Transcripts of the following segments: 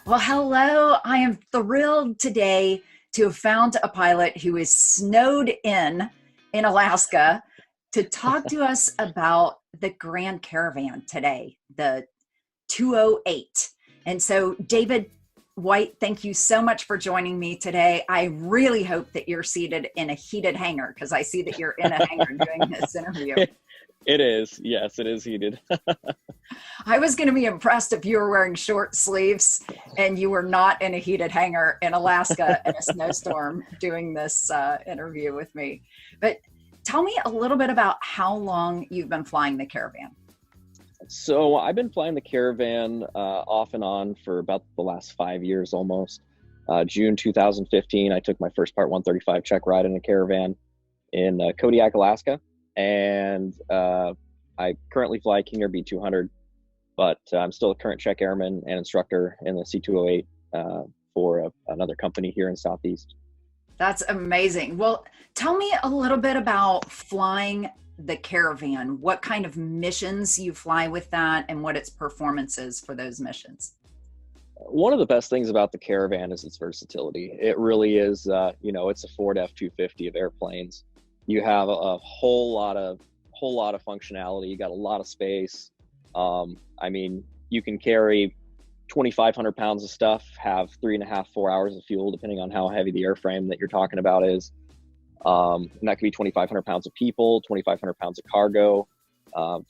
Well, hello. I am thrilled today to have found a pilot who is snowed in Alaska to talk to us about the Grand Caravan today, the 208. And so, David White, thank you so much for joining me today. I really hope that you're seated in a heated hangar because I see that you're in a hangar doing this interview. It is. Yes, it is heated. I was going to be impressed if you were wearing short sleeves and you were not in a heated hangar in Alaska in a snowstorm doing this interview with me. But tell me a little bit about how long you've been flying the Caravan. So I've been flying the Caravan off and on for about the last 5 years almost. June 2015, I took my first Part 135 check ride in a Caravan in Kodiak, Alaska. And I currently fly King Air B200, but I'm still a current check airman and instructor in the C208 for another company here in Southeast. That's amazing. Well, tell me a little bit about flying the Caravan. What kind of missions you fly with that and what its performance is for those missions. One of the best things about the Caravan is its versatility. It really is, it's a Ford F-250 of airplanes. You have a whole lot of functionality. You got a lot of space. You can carry 2,500 pounds of stuff, have 3.5, 4 hours of fuel, depending on how heavy the airframe that you're talking about is. And that could be 2,500 pounds of people, 2,500 pounds of cargo.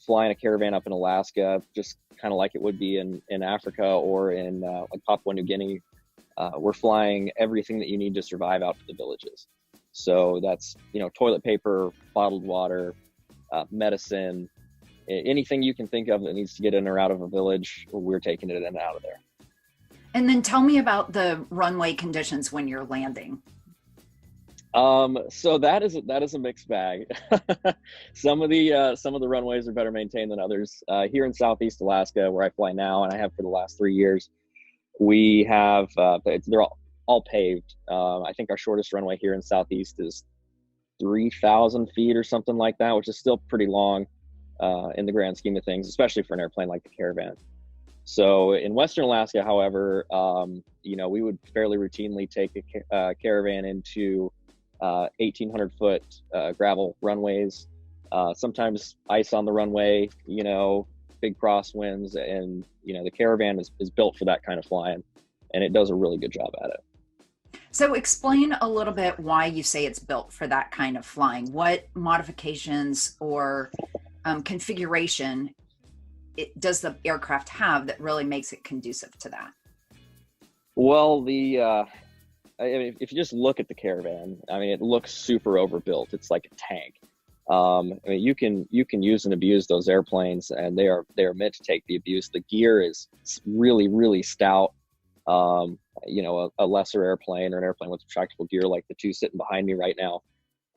Flying a Caravan up in Alaska, just kind of like it would be in Africa or in like Papua New Guinea. We're flying everything that you need to survive out to the villages. So that's, toilet paper, bottled water, medicine, anything you can think of that needs to get in or out of a village, we're taking it in and out of there. And then tell me about the runway conditions when you're landing. So that is a mixed bag. Some of the runways are better maintained than others. Here in Southeast Alaska, where I fly now, and I have for the last 3 years, we have they're all paved. I think our shortest runway here in Southeast is 3,000 feet or something like that, which is still pretty long in the grand scheme of things, especially for an airplane like the Caravan. So in Western Alaska, however, we would fairly routinely take a Caravan into 1,800 foot gravel runways, sometimes ice on the runway, big crosswinds, and the Caravan is built for that kind of flying, and it does a really good job at it. So explain a little bit why you say it's built for that kind of flying. What modifications or configuration does the aircraft have that really makes it conducive to that? Well, if you just look at the Caravan, it looks super overbuilt. It's like a tank. You can use and abuse those airplanes, and they are meant to take the abuse. The gear is really, really stout. A lesser airplane or an airplane with retractable gear like the two sitting behind me right now,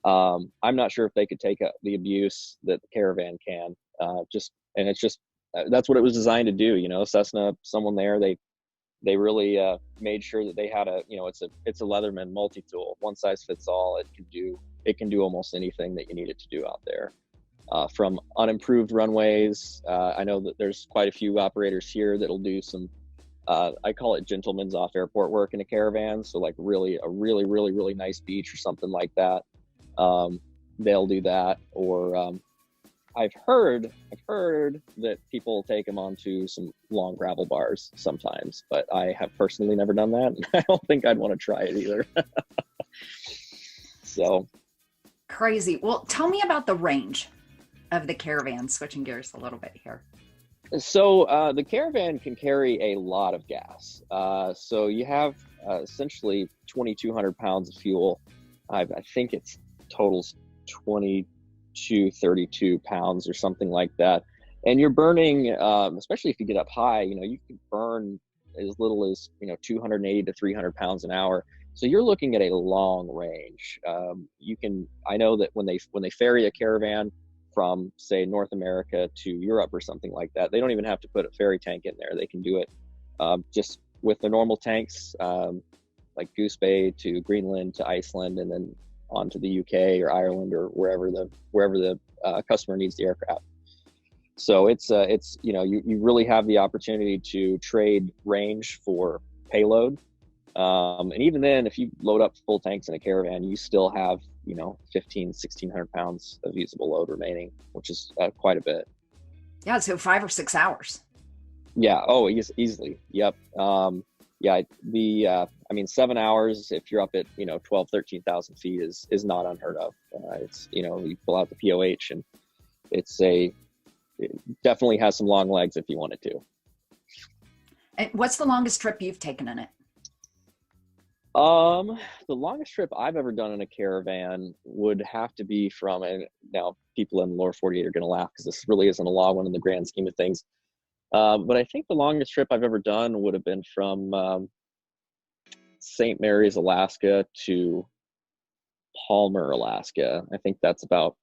I'm not sure if they could take the abuse that the Caravan can. That's what it was designed to do. Cessna, someone there, they really made sure that they had it's a Leatherman multi-tool, one size fits all. It can do almost anything that you need it to do out there. From unimproved runways, I know that there's quite a few operators here that'll do some I call it gentleman's off airport work in a Caravan. So like a really, really nice beach or something like that. They'll do that. Or I've heard that people take them onto some long gravel bars sometimes, but I have personally never done that. And I don't think I'd want to try it either. So crazy. Well, tell me about the range of the Caravan, switching gears a little bit here. So the Caravan can carry a lot of gas. So you have essentially 2,200 pounds of fuel. I think it's totals 2,232 pounds or something like that. And you're burning, especially if you get up high, you can burn as little as 280 to 300 pounds an hour. So you're looking at a long range. I know that when they ferry a Caravan from, say, North America to Europe or something like that, they don't even have to put a ferry tank in there. They can do it just with the normal tanks, like Goose Bay to Greenland to Iceland, and then on to the UK or Ireland or wherever the customer needs the aircraft. So it's you really have the opportunity to trade range for payload. And even then, if you load up full tanks in a Caravan, you still have, 1,600 pounds of usable load remaining, which is quite a bit. Yeah, so 5 or 6 hours. Yeah. Oh, easily. Yep. Yeah. 7 hours, if you're up at, 12, 13,000 feet is not unheard of. It's, you pull out the POH and it definitely has some long legs if you want it to. And what's the longest trip you've taken in it? The longest trip I've ever done in a Caravan would have to be from, and now people in the lower 48 are going to laugh because this really isn't a long one in the grand scheme of things. But I think the longest trip I've ever done would have been from St. Mary's, Alaska to Palmer, Alaska. I think that's about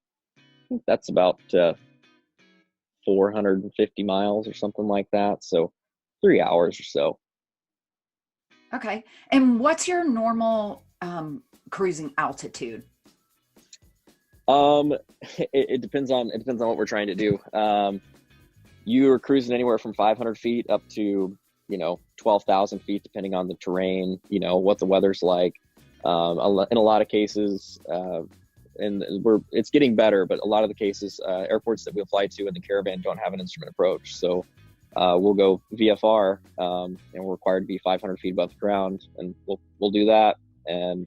450 miles or something like that. So 3 hours or so. Okay. And what's your normal cruising altitude? It depends on what we're trying to do. You're cruising anywhere from 500 feet up to 12,000 feet, depending on the terrain, what the weather's like. In a lot of cases, and it's getting better, but a lot of the cases, airports that we'll fly to in the Caravan don't have an instrument approach. So we'll go VFR, and we're required to be 500 feet above the ground, and we'll do that and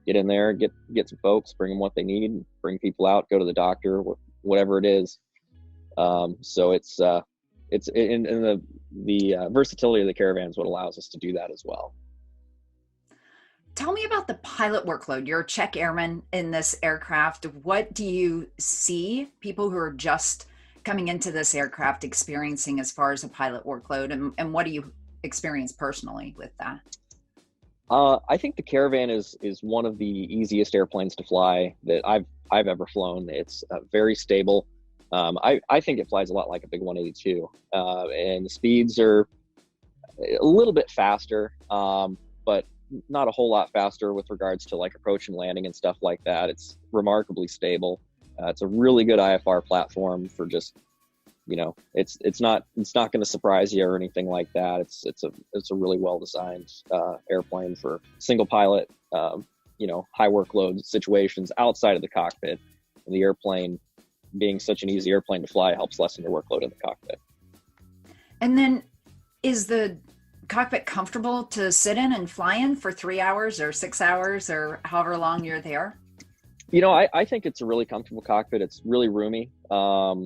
get in there, get some folks, bring them what they need, bring people out, go to the doctor, whatever it is. So it's in the versatility of the Caravan is what allows us to do that as well. Tell me about the pilot workload. You're a check airman in this aircraft. What do you see people who are just coming into this aircraft experiencing as far as a pilot workload, and what do you experience personally with that? I think the Caravan is one of the easiest airplanes to fly that I've ever flown. It's very stable. I think it flies a lot like a big 182, and the speeds are a little bit faster, but not a whole lot faster with regards to like approach and landing and stuff like that. It's remarkably stable. It's a really good IFR platform for just, it's not going to surprise you or anything like that. It's a really well designed airplane for single pilot, high workload situations outside of the cockpit. And the airplane being such an easy airplane to fly helps lessen your workload in the cockpit. And then is the cockpit comfortable to sit in and fly in for 3 hours or 6 hours or however long you're there? I think it's a really comfortable cockpit. It's really roomy. I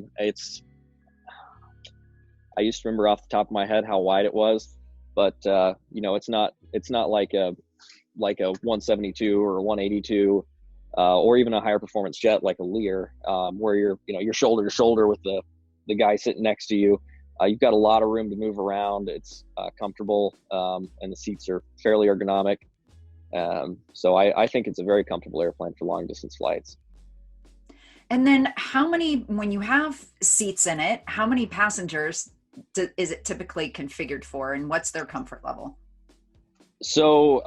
used to remember off the top of my head how wide it was, but it's not like a 172 or a 182, or even a higher performance jet like a Lear, where you're shoulder to shoulder with the guy sitting next to you. You've got a lot of room to move around. It's comfortable, and the seats are fairly ergonomic. So I think it's a very comfortable airplane for long distance flights. And then when you have seats in it, how many passengers is it typically configured for, and what's their comfort level? So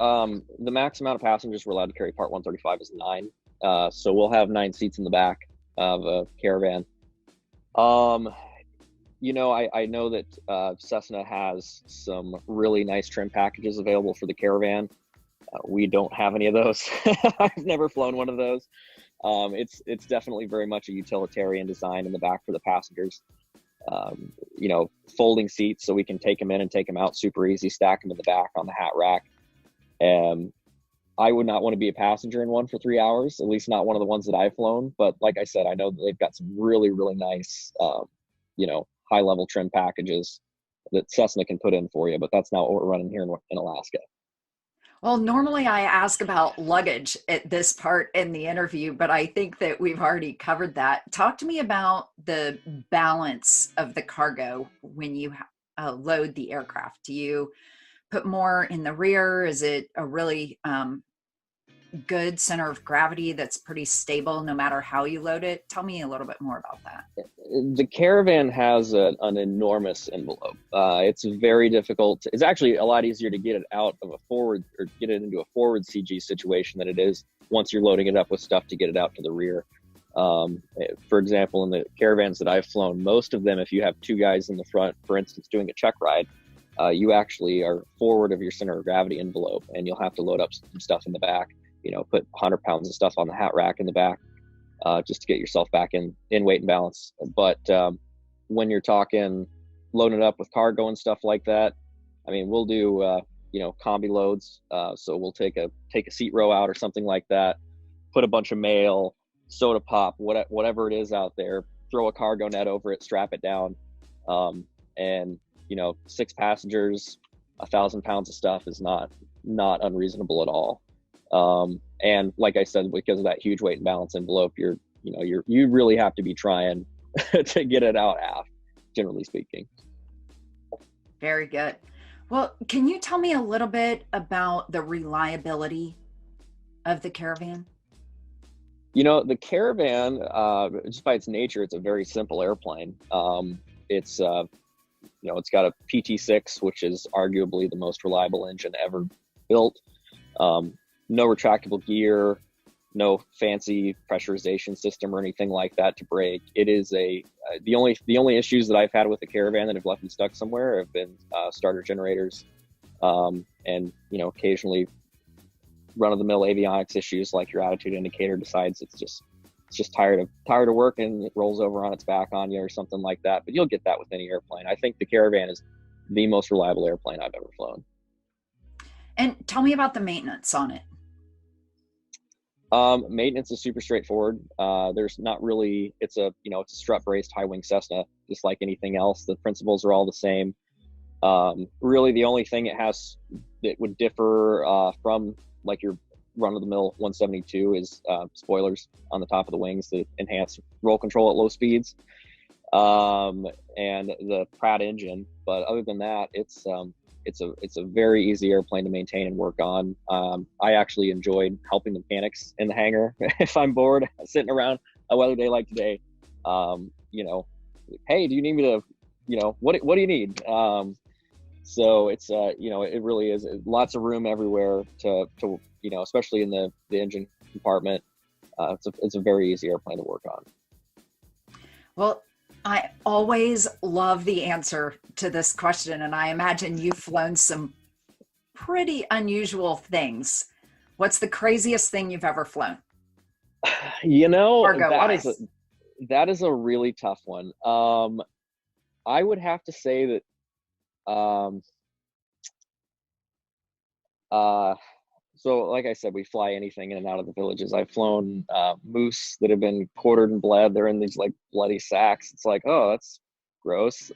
the max amount of passengers we're allowed to carry Part 135 is 9. So we'll have 9 seats in the back of a Caravan. I know that Cessna has some really nice trim packages available for the Caravan. We don't have any of those. I've never flown one of those. It's definitely very much a utilitarian design in the back for the passengers. Folding seats so we can take them in and take them out super easy, stack them in the back on the hat rack. I would not want to be a passenger in one for 3 hours, at least not one of the ones that I've flown. But like I said, I know that they've got some really, really nice, high level trim packages that Cessna can put in for you, but that's not what we're running here in Alaska. Well, normally I ask about luggage at this part in the interview, but I think that we've already covered that. Talk to me about the balance of the cargo when you load the aircraft. Do you put more in the rear? Is it a really good center of gravity that's pretty stable no matter how you load it? Tell me a little bit more about that. The Caravan has an enormous envelope. It's very difficult. It's actually a lot easier to get it out of a forward or get it into a forward CG situation than it is once you're loading it up with stuff to get it out to the rear. For example, in the Caravans that I've flown, most of them, if you have 2 guys in the front, for instance, doing a check ride, you actually are forward of your center of gravity envelope, and you'll have to load up some stuff in the back, put 100 pounds of stuff on the hat rack in the back, just to get yourself back in weight and balance. But when you're talking loading it up with cargo and stuff like that, I mean, we'll do, combi loads. So we'll take a seat row out or something like that, put a bunch of mail, soda pop, whatever it is out there, throw a cargo net over it, strap it down. And 6 passengers, 1,000 pounds of stuff is not unreasonable at all. And like I said, because of that huge weight and balance envelope, you really have to be trying to get it out half, generally speaking. Very good. Well, can you tell me a little bit about the reliability of the Caravan? The Caravan, just by its nature, it's a very simple airplane. It's got a PT6, which is arguably the most reliable engine ever built. No retractable gear, no fancy pressurization system or anything like that to brake. It is the only issues that I've had with the Caravan that have left me stuck somewhere have been starter generators, and occasionally run-of-the-mill avionics issues, like your attitude indicator decides it's just tired of work and it rolls over on its back on you or something like that. But you'll get that with any airplane. I think the Caravan is the most reliable airplane I've ever flown. And tell me about the maintenance on it. Maintenance is super straightforward. There's not really, it's a strut braced high wing Cessna, just like anything else. The principles are all the same. Really the only thing that would differ from like your run-of-the-mill 172 is spoilers on the top of the wings that enhance roll control at low speeds, and the Pratt engine. But other than that, it's a very easy airplane to maintain and work on. I actually enjoyed helping the mechanics in the hangar if I'm bored sitting around a weather day like today. Hey, do you need me to, what do you need? So it's it really is lots of room everywhere to especially in the engine compartment. It's a very easy airplane to work on. Well, I always love the answer to this question, and I imagine you've flown some pretty unusual things. What's the craziest thing you've ever flown? That is a really tough one. I would have to say that so like I said, we fly anything in and out of the villages. I've flown moose that have been quartered and bled. They're in these like bloody sacks. It's like, oh, that's gross.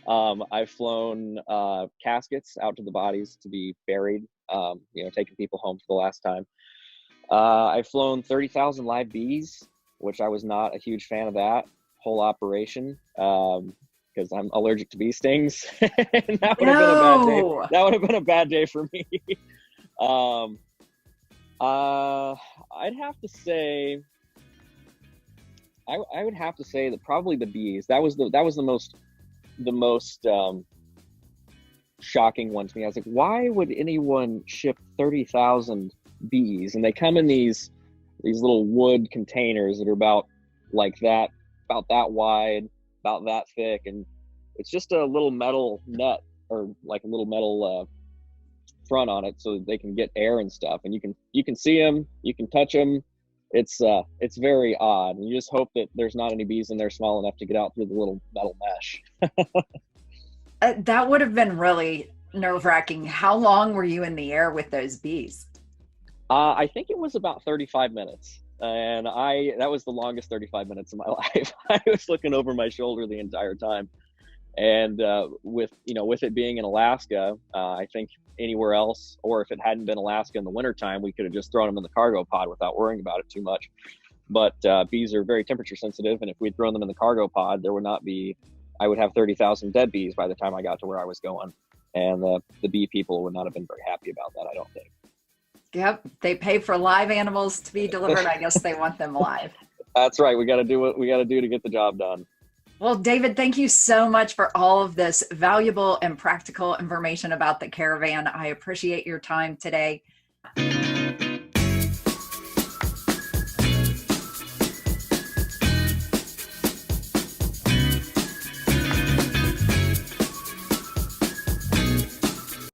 I've flown caskets out to the bodies to be buried, taking people home for the last time. I've flown 30,000 live bees, which I was not a huge fan of that whole operation. Because I'm allergic to bee stings. And that would have been a bad day. That would have been a bad day for me. I'd have to say, I would have to say that probably the bees. That was the most shocking one to me. I was like, why would anyone ship 30,000 bees? And they come in these little wood containers that are about that wide, about that thick, and it's just a little metal net or like a little metal front on it so that they can get air and stuff, and you can see them, you can touch them. It's very odd, and you just hope that there's not any bees in there small enough to get out through the little metal mesh. That would have been really nerve-wracking. How long were you in the air with those bees? I think it was about 35 minutes. And that was the longest 35 minutes of my life. I was looking over my shoulder the entire time. And with it being in Alaska, I think anywhere else, or if it hadn't been Alaska in the wintertime, we could have just thrown them in the cargo pod without worrying about it too much. But bees are very temperature sensitive, and if we'd thrown them in the cargo pod, I would have 30,000 dead bees by the time I got to where I was going. And the bee people would not have been very happy about that, I don't think. Yep, they pay for live animals to be delivered. I guess they want them alive. That's right. We got to do what we got to do to get the job done. Well, David, thank you so much for all of this valuable and practical information about the Caravan. I appreciate your time today.